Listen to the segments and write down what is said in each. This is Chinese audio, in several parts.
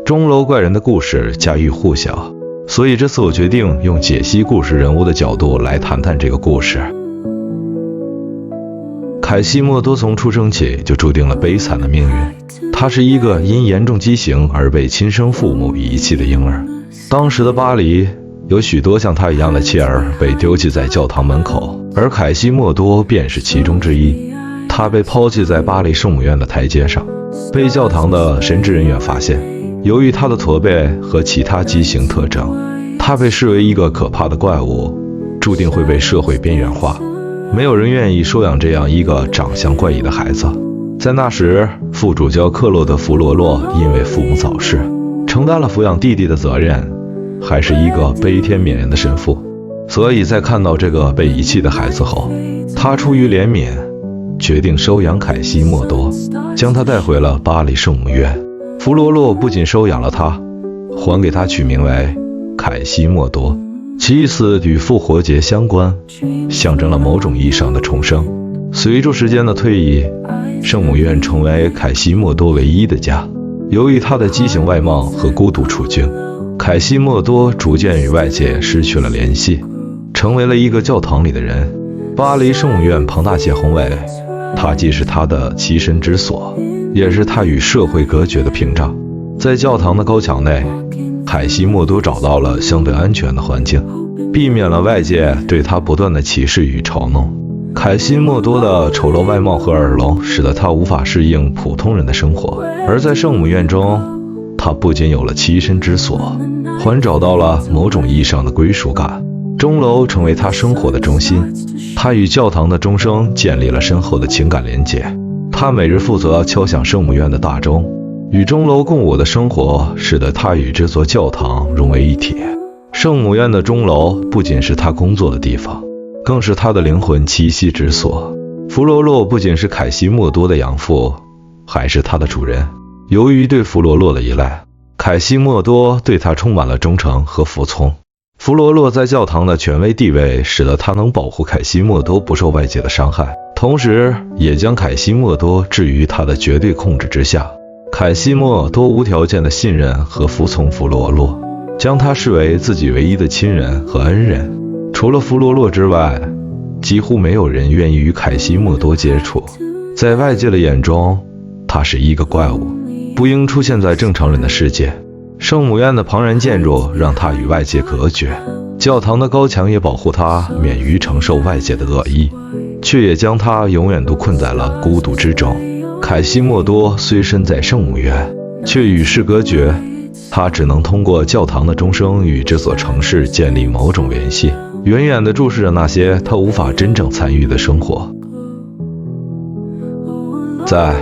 钟楼怪人的故事家喻户晓，所以这次我决定用解析故事人物的角度来谈谈这个故事。凯西莫多从出生起就注定了悲惨的命运，他是一个因严重畸形而被亲生父母遗弃的婴儿。当时的巴黎有许多像他一样的妻儿被丢弃在教堂门口，而凯西莫多便是其中之一。他被抛弃在巴黎圣母院的台阶上，被教堂的神职人员发现。由于他的驼背和其他畸形特征，他被视为一个可怕的怪物，注定会被社会边缘化。没有人愿意收养这样一个长相怪异的孩子。在那时，副主教克洛德·弗罗洛因为父母早逝，承担了抚养弟弟的责任，还是一个悲天悯人的神父。所以在看到这个被遗弃的孩子后，他出于怜悯，决定收养凯西莫多，将他带回了巴黎圣母院。弗罗洛不仅收养了他，还给他取名为凯西莫多，其意思与复活节相关，象征了某种意义上的重生。随着时间的推移，圣母院成为凯西莫多唯一的家。由于他的畸形外貌和孤独处境，凯西莫多逐渐与外界失去了联系，成为了一个教堂里的人。巴黎圣母院庞大且宏伟，它既是他的栖身之所，也是他与社会隔绝的屏障。在教堂的高墙内，凯西莫多找到了相对安全的环境，避免了外界对他不断的歧视与嘲弄。凯西莫多的丑陋外貌和耳聋使得他无法适应普通人的生活，而在圣母院中，他不仅有了栖身之所，还找到了某种意义上的归属感。钟楼成为他生活的中心，他与教堂的钟声建立了深厚的情感连结。他每日负责敲响圣母院的大钟，与钟楼共舞的生活使得他与这座教堂融为一体。圣母院的钟楼不仅是他工作的地方，更是他的灵魂栖息之所。弗罗洛不仅是凯西莫多的养父，还是他的主人。由于对弗罗洛的依赖，凯西莫多对他充满了忠诚和服从。弗罗洛在教堂的权威地位使得他能保护凯西莫多不受外界的伤害，同时也将凯西莫多置于他的绝对控制之下。凯西莫多无条件的信任和服从弗罗洛，将他视为自己唯一的亲人和恩人。除了弗罗洛之外，几乎没有人愿意与凯西莫多接触。在外界的眼中，他是一个怪物，不应出现在正常人的世界。圣母院的庞然建筑让他与外界隔绝，教堂的高墙也保护他免于承受外界的恶意，却也将他永远都困在了孤独之中。凯西莫多虽身在圣母院，却与世隔绝，他只能通过教堂的钟声与这座城市建立某种联系，远远地注视着那些他无法真正参与的生活。在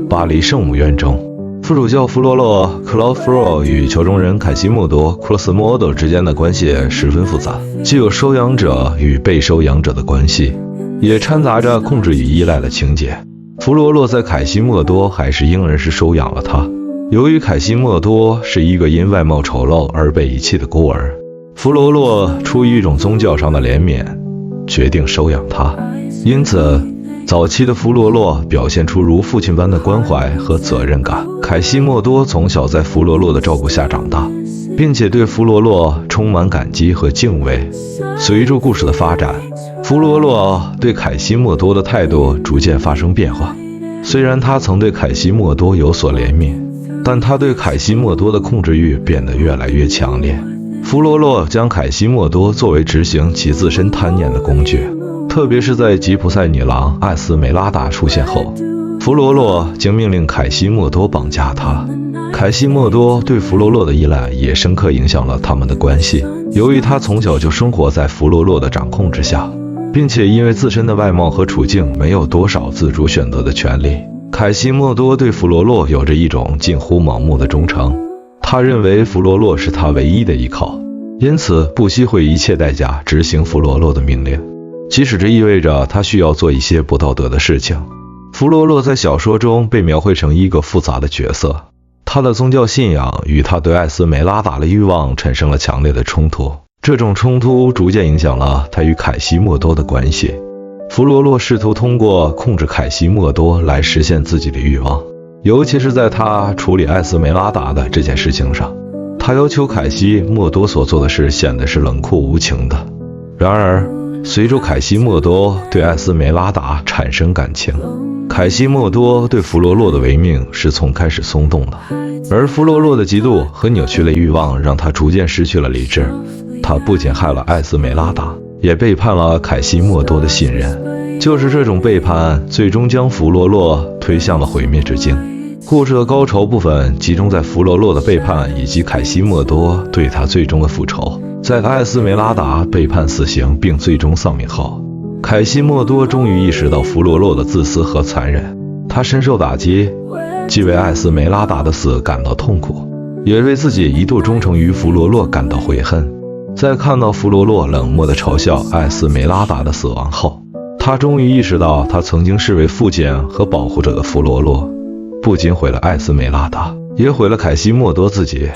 巴黎圣母院中，副主教弗罗洛·克劳弗罗与囚中人凯西莫多·克罗斯莫多之间的关系十分复杂，既有收养者与被收养者的关系，也掺杂着控制与依赖的情节。弗罗洛在凯西莫多还是婴儿时收养了他。由于凯西莫多是一个因外貌丑陋而被遗弃的孤儿，弗罗洛出于一种宗教上的怜悯，决定收养他。因此，早期的弗罗洛表现出如父亲般的关怀和责任感。凯西莫多从小在弗罗洛的照顾下长大，并且对弗罗洛充满感激和敬畏。随着故事的发展，弗罗洛对凯西莫多的态度逐渐发生变化。虽然他曾对凯西莫多有所怜悯，但他对凯西莫多的控制欲变得越来越强烈。弗罗洛将凯西莫多作为执行其自身贪念的工具，特别是在吉普赛女郎艾斯梅拉达出现后，弗罗洛竟命令凯西莫多绑架他。凯西莫多对弗罗洛的依赖也深刻影响了他们的关系。由于他从小就生活在弗罗洛的掌控之下，并且因为自身的外貌和处境没有多少自主选择的权利，凯西莫多对弗罗洛有着一种近乎盲目的忠诚。他认为弗罗洛是他唯一的依靠，因此不惜会一切代价执行弗罗洛的命令，即使这意味着他需要做一些不道德的事情。弗罗洛在小说中被描绘成一个复杂的角色，他的宗教信仰与他对艾斯梅拉达的欲望产生了强烈的冲突，这种冲突逐渐影响了他与凯西莫多的关系。弗罗洛试图通过控制凯西莫多来实现自己的欲望，尤其是在他处理艾斯梅拉达的这件事情上，他要求凯西莫多所做的事显得是冷酷无情的。然而，随着凯西莫多对艾斯梅拉达产生感情，凯西莫多对弗罗洛的违命是从开始松动的，而弗罗洛的嫉妒和扭曲的欲望让他逐渐失去了理智。他不仅害了艾斯梅拉达，也背叛了凯西莫多的信任。就是这种背叛，最终将弗罗洛推向了毁灭之境。故事的高潮部分集中在弗罗洛的背叛以及凯西莫多对他最终的复仇。在艾斯梅拉达被判死刑并最终丧命后，凯西莫多终于意识到弗罗洛的自私和残忍，他深受打击，既为艾斯梅拉达的死感到痛苦，也为自己一度忠诚于弗罗洛感到悔恨。在看到弗罗洛冷漠地嘲笑艾斯梅拉达的死亡后，他终于意识到他曾经视为父亲和保护者的弗罗洛不仅毁了艾斯梅拉达，也毁了凯西莫多自己。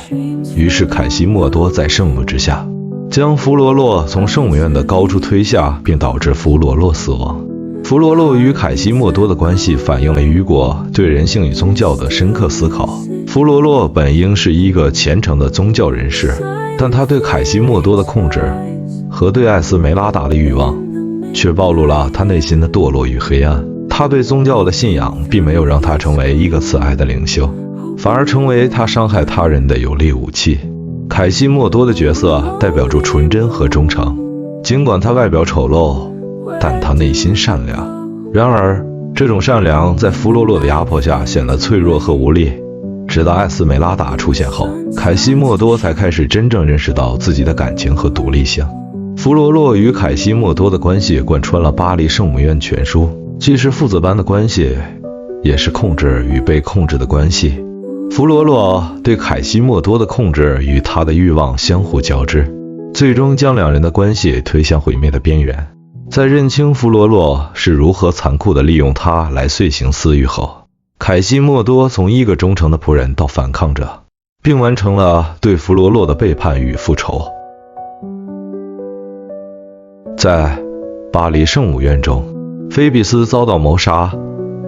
于是凯西莫多在盛怒之下将弗罗洛从圣母院的高处推下，并导致弗罗洛死亡。弗罗洛与凯西莫多的关系反映了雨果对人性与宗教的深刻思考。弗罗洛本应是一个虔诚的宗教人士，但他对凯西莫多的控制和对艾斯梅拉达的欲望却暴露了他内心的堕落与黑暗。他对宗教的信仰并没有让他成为一个慈爱的领袖，反而成为他伤害他人的有力武器。凯西莫多的角色代表着纯真和忠诚，尽管他外表丑陋，但他内心善良。然而，这种善良在弗罗洛的压迫下显得脆弱和无力。直到艾斯梅拉达出现后，凯西莫多才开始真正认识到自己的感情和独立性。弗罗洛与凯西莫多的关系贯穿了巴黎圣母院全书，既是父子般的关系，也是控制与被控制的关系。弗罗洛对凯西莫多的控制与他的欲望相互交织，最终将两人的关系推向毁灭的边缘。在认清弗罗洛是如何残酷地利用他来遂行私欲后，凯西莫多从一个忠诚的仆人到反抗者，并完成了对弗罗洛的背叛与复仇。在巴黎圣母院中，菲比斯遭到谋杀，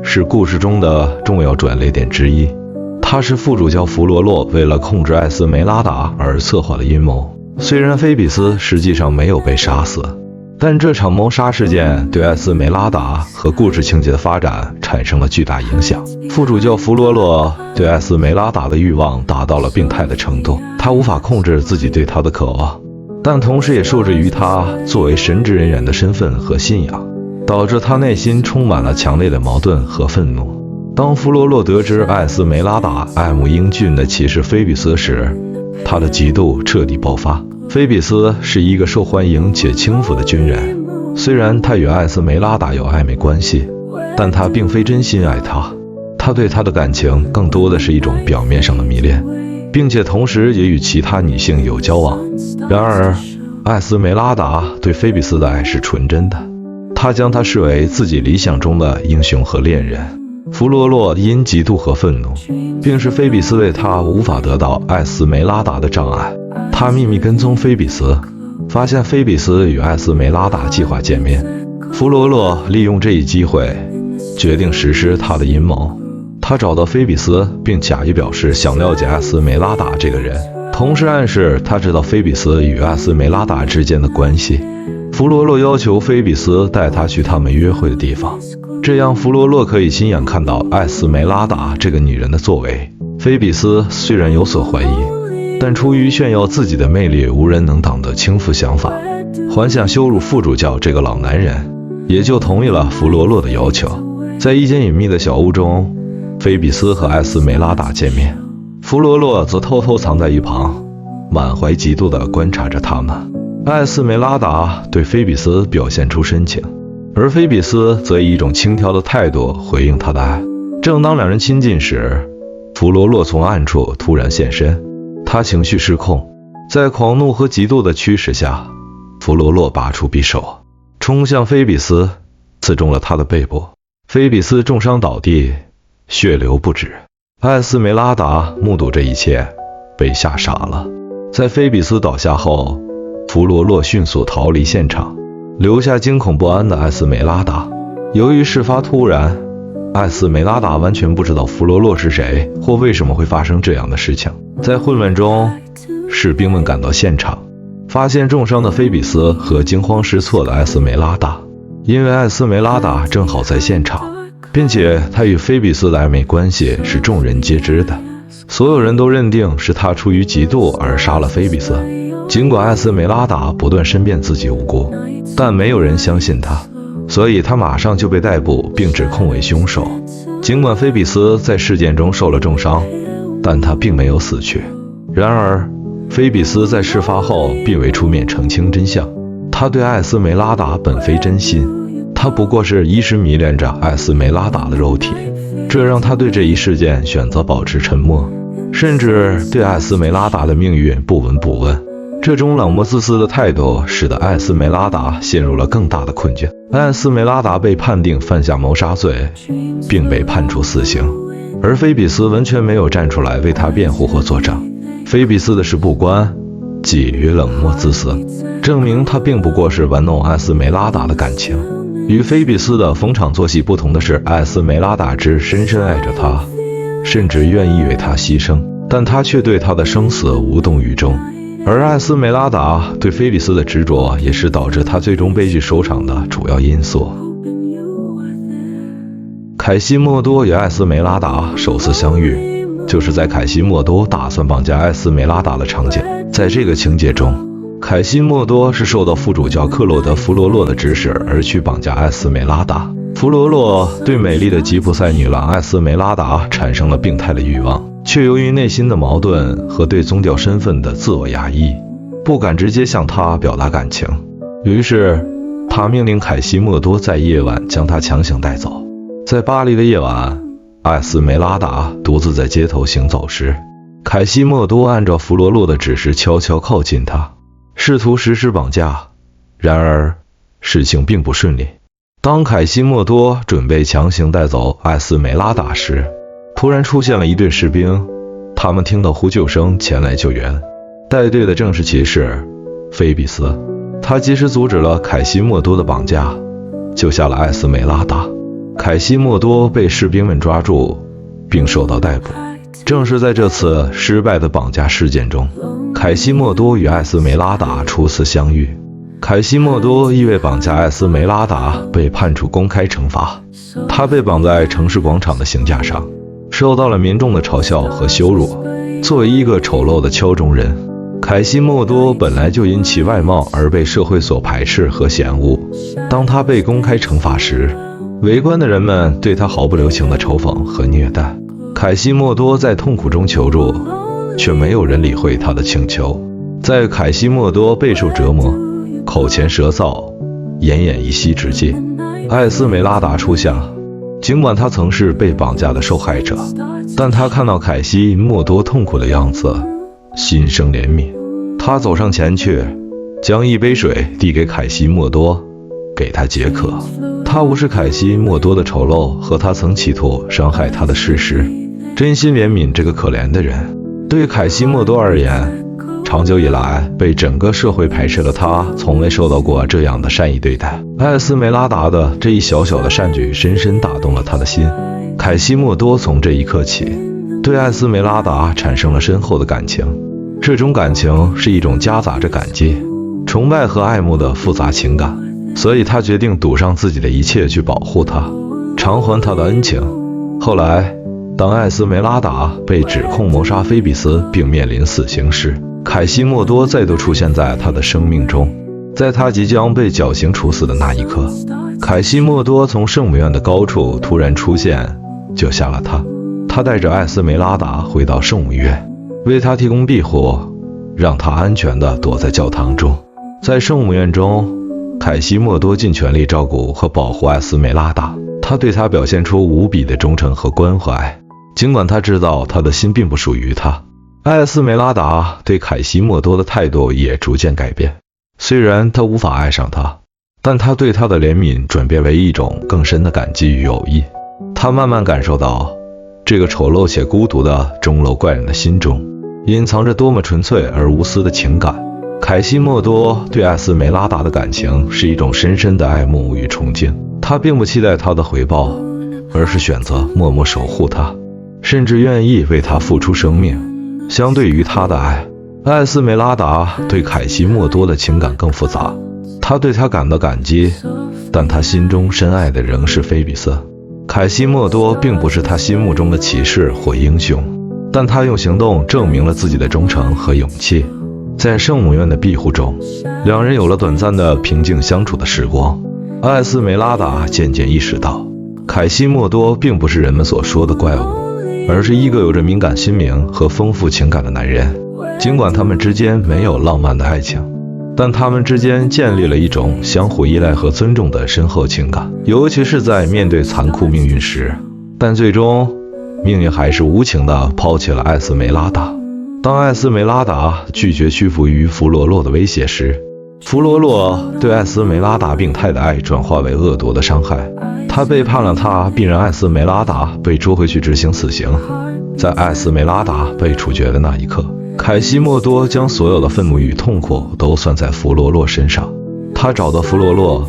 是故事中的重要转捩点之一。它是副主教弗罗洛为了控制艾斯梅拉达而策划的阴谋。虽然菲比斯实际上没有被杀死，但这场谋杀事件对艾斯梅拉达和故事情节的发展产生了巨大影响。副主教弗罗洛对艾斯梅拉达的欲望达到了病态的程度，他无法控制自己对她的渴望，但同时也受制于他作为神职人员的身份和信仰，导致他内心充满了强烈的矛盾和愤怒。当弗罗洛得知艾斯梅拉达爱慕英俊的骑士菲比斯时，他的嫉妒彻底爆发。菲比斯是一个受欢迎且轻浮的军人，虽然他与艾斯梅拉达有暧昧关系，但他并非真心爱她。他对她的感情更多的是一种表面上的迷恋，并且同时也与其他女性有交往。然而，艾斯梅拉达对菲比斯的爱是纯真的，他将她视为自己理想中的英雄和恋人。弗罗洛因嫉妒和愤怒，并使菲比斯为他无法得到艾斯梅拉达的障碍。他秘密跟踪菲比斯，发现菲比斯与艾斯梅拉达计划见面。弗罗洛利用这一机会，决定实施他的阴谋。他找到菲比斯，并假意表示想了解艾斯梅拉达这个人，同时暗示他知道菲比斯与艾斯梅拉达之间的关系。弗罗洛要求菲比斯带他去他们约会的地方，这样弗罗洛可以亲眼看到艾斯梅拉达这个女人的作为。菲比斯虽然有所怀疑，但出于炫耀自己的魅力无人能挡的轻浮想法，还想羞辱副主教这个老男人，也就同意了弗罗洛的要求。在一间隐秘的小屋中，菲比斯和艾斯梅拉达见面，弗罗洛则偷偷藏在一旁，满怀嫉妒地观察着他们。艾斯梅拉达对菲比斯表现出深情，而菲比斯则以一种轻佻的态度回应他的爱。正当两人亲近时，弗罗洛从暗处突然现身，他情绪失控，在狂怒和嫉妒的驱使下，弗罗洛拔出匕首，冲向菲比斯，刺中了他的背部。菲比斯重伤倒地，血流不止。艾斯梅拉达目睹这一切，被吓傻了。在菲比斯倒下后，弗罗洛迅速逃离现场，留下惊恐不安的艾斯梅拉达。由于事发突然，艾斯梅拉达完全不知道弗罗洛是谁，或为什么会发生这样的事情。在混乱中，士兵们赶到现场，发现重伤的菲比斯和惊慌失措的艾斯梅拉达。因为艾斯梅拉达正好在现场，并且他与菲比斯的暧昧关系是众人皆知的，所有人都认定是他出于嫉妒而杀了菲比斯。尽管艾斯梅拉达不断申辩自己无辜，但没有人相信他，所以他马上就被逮捕并指控为凶手。尽管菲比斯在事件中受了重伤，但他并没有死去。然而菲比斯在事发后并未出面澄清真相，他对艾斯梅拉达本非真心，他不过是一时迷恋着艾斯梅拉达的肉体，这让他对这一事件选择保持沉默，甚至对艾斯梅拉达的命运不闻不问。这种冷漠自私的态度使得艾斯梅拉达陷入了更大的困境。艾斯梅拉达被判定犯下谋杀罪，并被判处死刑，而菲比斯完全没有站出来为他辩护或作证。菲比斯的是不关己与冷漠自私，证明他并不过是玩弄艾斯梅拉达的感情。与菲比斯的逢场作戏不同的是，艾斯梅拉达只深深爱着他，甚至愿意为他牺牲，但他却对他的生死无动于衷。而艾斯梅拉达对菲比斯的执着也是导致他最终悲剧收场的主要因素。凯西莫多与艾斯梅拉达首次相遇，就是在凯西莫多打算绑架艾斯梅拉达的场景。在这个情节中，凯西莫多是受到副主教克洛德·弗罗洛的指使而去绑架艾斯梅拉达。弗罗洛对美丽的吉普赛女郎艾斯梅拉达产生了病态的欲望，却由于内心的矛盾和对宗教身份的自我压抑，不敢直接向她表达感情。于是他命令凯西莫多在夜晚将她强行带走。在巴黎的夜晚，艾斯梅拉达独自在街头行走时，凯西莫多按照弗罗洛的指示悄悄靠近她，试图实施绑架。然而事情并不顺利。当凯西莫多准备强行带走艾斯梅拉达时，突然出现了一队士兵，他们听到呼救声前来救援。带队的正是骑士菲比斯，他及时阻止了凯西莫多的绑架，救下了艾斯梅拉达。凯西莫多被士兵们抓住并受到逮捕。正是在这次失败的绑架事件中，凯西莫多与艾斯梅拉达初次相遇。凯西莫多因为绑架艾斯梅拉达被判处公开惩罚，他被绑在城市广场的刑架上，受到了民众的嘲笑和羞辱。作为一个丑陋的敲钟人，凯西莫多本来就因其外貌而被社会所排斥和嫌恶。当他被公开惩罚时，围观的人们对他毫不留情的嘲讽和虐待。凯西莫多在痛苦中求助，却没有人理会他的请求。在凯西莫多备受折磨、口前舌燥、奄奄一息之际，艾斯梅拉达出现了。尽管他曾是被绑架的受害者，但他看到凯西莫多痛苦的样子，心生怜悯。他走上前去，将一杯水递给凯西莫多，给他解渴。他无视凯西莫多的丑陋和他曾企图伤害他的事实，真心怜悯这个可怜的人。对凯西莫多而言，长久以来被整个社会排斥的他，从未受到过这样的善意对待。艾斯梅拉达的这一小小的善举深深打动了他的心。凯西莫多从这一刻起，对艾斯梅拉达产生了深厚的感情。这种感情是一种夹杂着感激、崇拜和爱慕的复杂情感，所以他决定赌上自己的一切去保护她，偿还她的恩情。后来当艾斯梅拉达被指控谋杀菲比斯并面临死刑时，凯西莫多再度出现在他的生命中。在他即将被绞刑处死的那一刻，凯西莫多从圣母院的高处突然出现，救下了他。他带着艾斯梅拉达回到圣母院，为他提供庇护，让他安全地躲在教堂中。在圣母院中，凯西莫多尽全力照顾和保护艾斯梅拉达，他对他表现出无比的忠诚和关怀，尽管他知道他的心并不属于他。艾斯梅拉达对凯西莫多的态度也逐渐改变，虽然他无法爱上他，但他对他的怜悯转变为一种更深的感激与友谊。他慢慢感受到，这个丑陋且孤独的钟楼怪人的心中隐藏着多么纯粹而无私的情感。凯西莫多对艾斯梅拉达的感情是一种深深的爱慕与崇敬，他并不期待她的回报，而是选择默默守护她，甚至愿意为她付出生命。相对于他的爱，艾斯梅拉达对凯西莫多的情感更复杂。他对他感到感激，但他心中深爱的仍是菲比斯。凯西莫多并不是他心目中的骑士或英雄，但他用行动证明了自己的忠诚和勇气。在圣母院的庇护中，两人有了短暂的平静相处的时光。艾斯梅拉达渐渐意识到，凯西莫多并不是人们所说的怪物，而是一个有着敏感心灵和丰富情感的男人。尽管他们之间没有浪漫的爱情，但他们之间建立了一种相互依赖和尊重的深厚情感，尤其是在面对残酷命运时。但最终，命运还是无情地抛弃了艾斯梅拉达。当艾斯梅拉达拒绝屈服于弗罗洛的威胁时，弗罗洛对艾斯梅拉达病态的爱转化为恶毒的伤害。他背叛了她，并让艾斯梅拉达被捉回去执行死刑。在艾斯梅拉达被处决的那一刻，凯西莫多将所有的愤怒与痛苦都算在弗罗洛身上。他找到弗罗洛，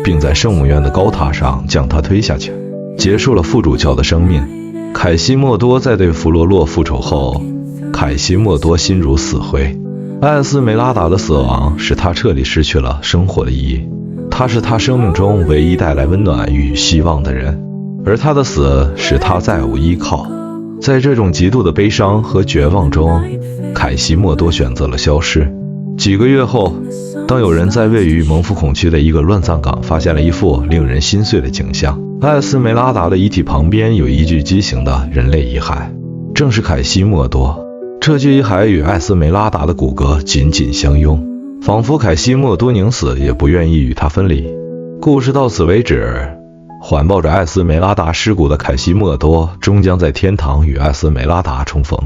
并在圣母院的高塔上将他推下去，结束了副主教的生命。凯西莫多在对弗罗洛复仇后，凯西莫多心如死灰。艾斯梅拉达的死亡使他彻底失去了生活的意义。他是他生命中唯一带来温暖与希望的人，而他的死使他再无依靠。在这种极度的悲伤和绝望中，凯西莫多选择了消失。几个月后，当有人在位于蒙福孔区的一个乱葬岗发现了一幅令人心碎的景象，艾斯梅拉达的遗体旁边有一具畸形的人类遗骸，正是凯西莫多。这具遗骸与艾斯梅拉达的骨骼紧紧相拥，仿佛凯西莫多宁死也不愿意与他分离。故事到此为止。环抱着艾斯梅拉达尸骨的凯西莫多终将在天堂与艾斯梅拉达重逢。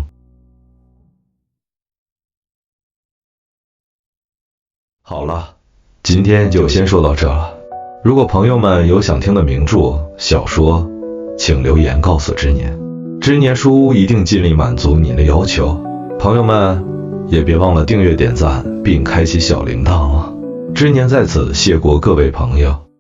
好了，今天就先说到这了。如果朋友们有想听的名著、小说，请留言告诉知年。知年书屋一定尽力满足您的要求。朋友们也别忘了订阅、点赞并开启小铃铛哦。知年在此谢过各位朋友。